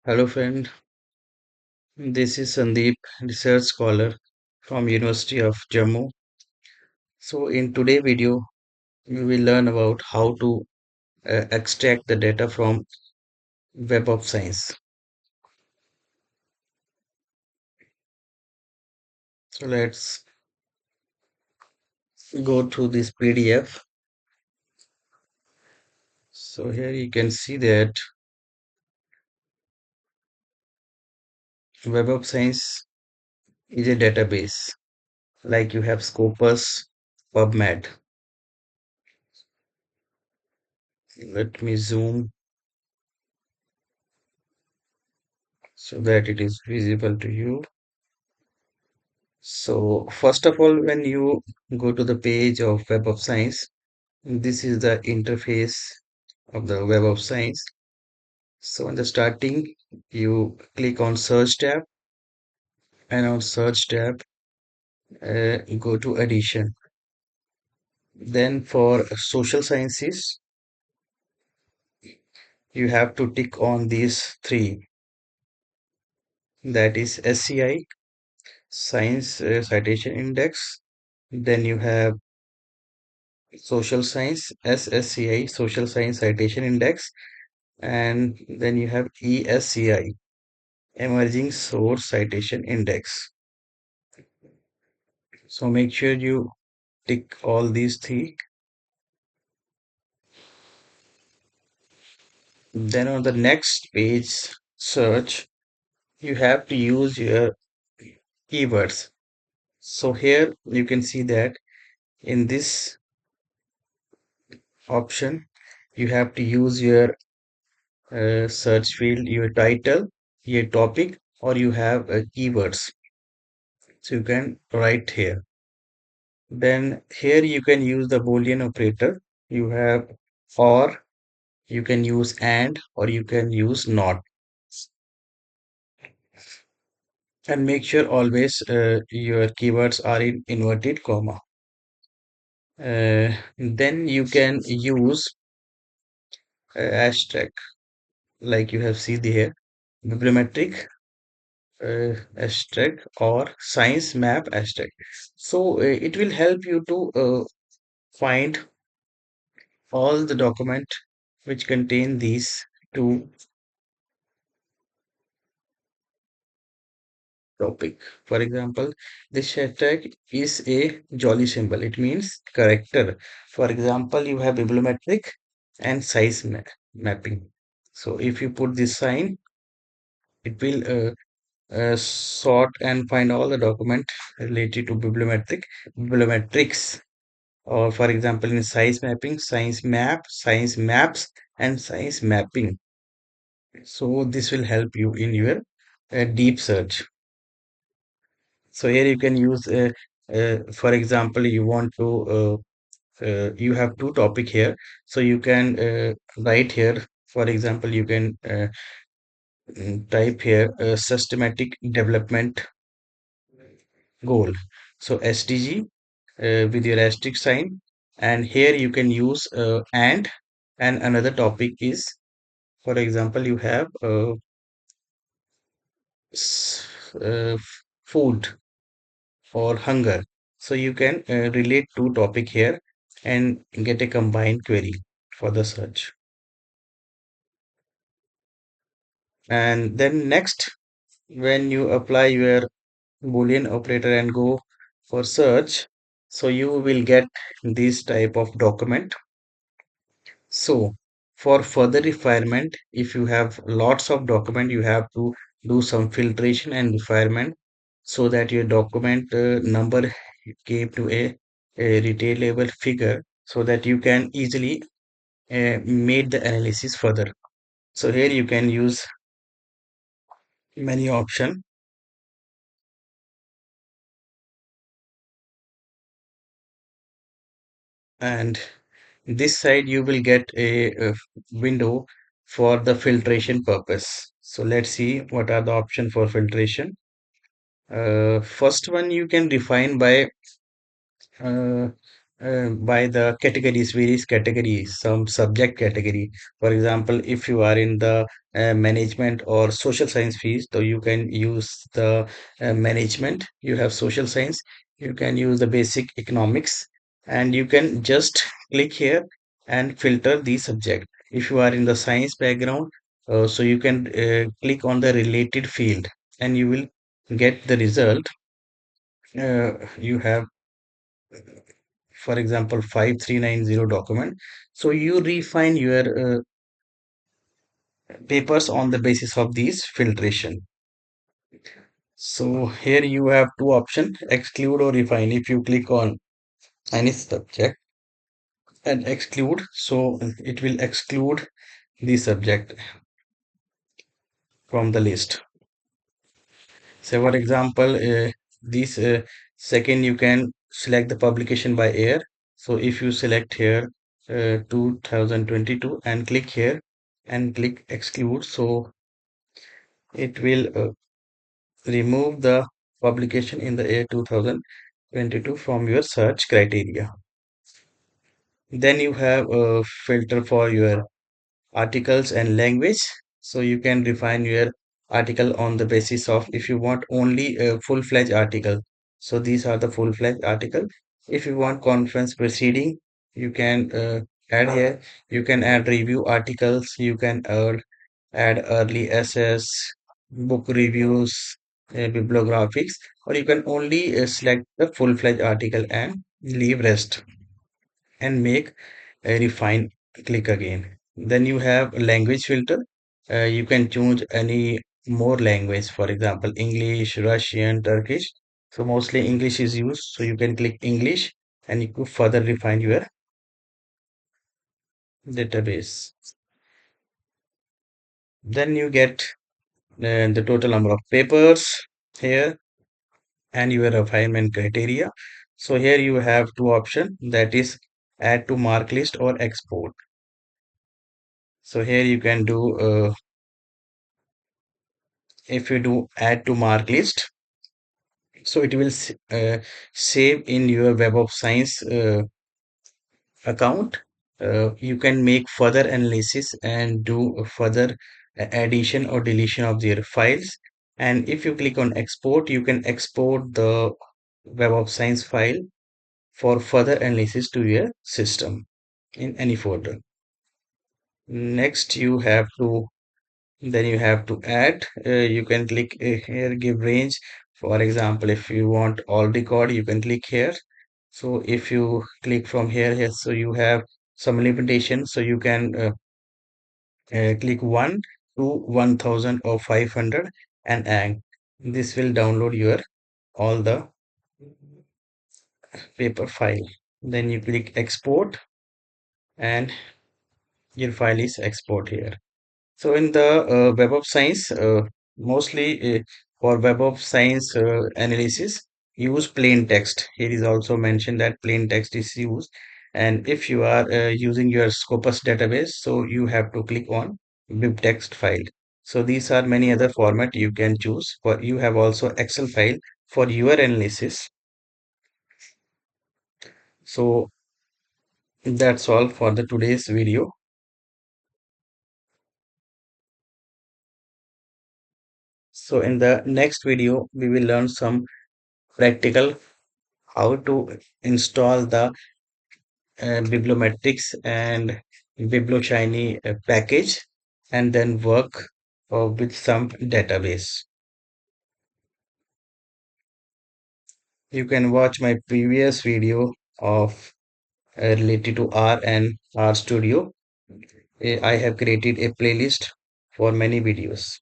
Hello friend, this is Sandeep, research scholar from University of Jammu. So in today's video, we will learn about how to extract the data from Web of Science. So let's go through this PDF. So here you can see that Web of Science is a database like you have Scopus, PubMed. Let me zoom so that it is visible to you. So first of all, when you go to the page of Web of Science, this is the interface of the Web of Science. So in the starting, you click on Search tab, and on Search tab, go to Addition. Then for Social Sciences, you have to tick on these three. That is SCI, Science Citation Index. Then you have Social Science, SSCI, Social Science Citation Index. And then you have ESCI, Emerging Source Citation Index. So make sure you tick all these three. Then on the next page, search, you have to use your keywords. So here you can see that in this option, you have to use your search field, your title, your topic, or you have keywords. So you can write here. Then here you can use the Boolean operator. You have or, you can use and, or you can use not. And make sure always your keywords are in inverted comma. Then you can use hashtag like you have seen here, bibliometric hashtag or science map hashtag. So it will help you to find all the document which contain these two topic. For example, this hashtag is a jolly symbol. It means character. For example, you have bibliometric and size mapping. So if you put this sign, it will sort and find all the document related to bibliometrics. Or for example, in size mapping, science maps, and science mapping. So this will help you in your deep search. So here you can use, for example, you want to, you have two topic here. So you can write here, for example, you can type here systematic development goal. So SDG with your asterisk sign. And here you can use and another topic is, for example, you have food or hunger. So you can relate two topic here and get a combined query for the search. And then next, when you apply your Boolean operator and go for search, so you will get this type of document. So for further refinement, if you have lots of document, you have to do some filtration and refinement so that your document number came to a retailable figure so that you can easily make the analysis further. So here you can use many option, and this side you will get a window for the filtration purpose. So let's see what are the option for filtration. First one, you can define by uh, by the categories, various categories, some subject category. For example, if you are in the management or social science field, so you can use the management. You have social science, you can use the basic economics, and you can just click here and filter the subject. If you are in the science background, so you can click on the related field, and you will get the result. You have, for example, 5390 document. So you refine your papers on the basis of these filtration. So here you have two options, exclude or refine. If you click on any subject and exclude, so it will exclude the subject from the list. So for example, this second you can select the publication by year. So if you select here 2022 and click here and click exclude, so it will remove the publication in the year 2022 from your search criteria. Then you have a filter for your articles and language. So you can refine your article on the basis of, if you want only a full-fledged article, so these are the full-fledged article. If you want conference proceeding, you can add here. You can add review articles, you can add early essays, book reviews, bibliographics, or you can only select the full-fledged article and leave rest and make a refine. Click again. Then you have language filter. You can choose any more language, for example, English, Russian, Turkish. So mostly English is used, so you can click English and you could further refine your database. Then you get the total number of papers here and your refinement criteria. So here you have two options, that is add to mark list or export. So here you can do, if you do add to mark list, so it will save in your Web of Science account. You can make further analysis and do a further addition or deletion of their files. And if you click on export, you can export the Web of Science file for further analysis to your system in any folder. Next, you have to, then you have to add. You can click here, give range. For example, if you want all record, you can click here. So if you click from here, so you have some limitation. So you can click 1 to 1000 or 500 and add. This will download your all the paper file. Then you click export and your file is export here. So in the Web of Science, mostly for Web of Science analysis, use plain text. Here is also mentioned that plain text is used. And if you are using your Scopus database, so you have to click on BibTeX file. So these are many other format you can choose. For you have also Excel file for your analysis. So that's all for the today's video. So in the next video, we will learn some practical how to install the bibliometrics and biblioshiny package and then work with some database. You can watch my previous video of related to R and R Studio. I have created a playlist for many videos.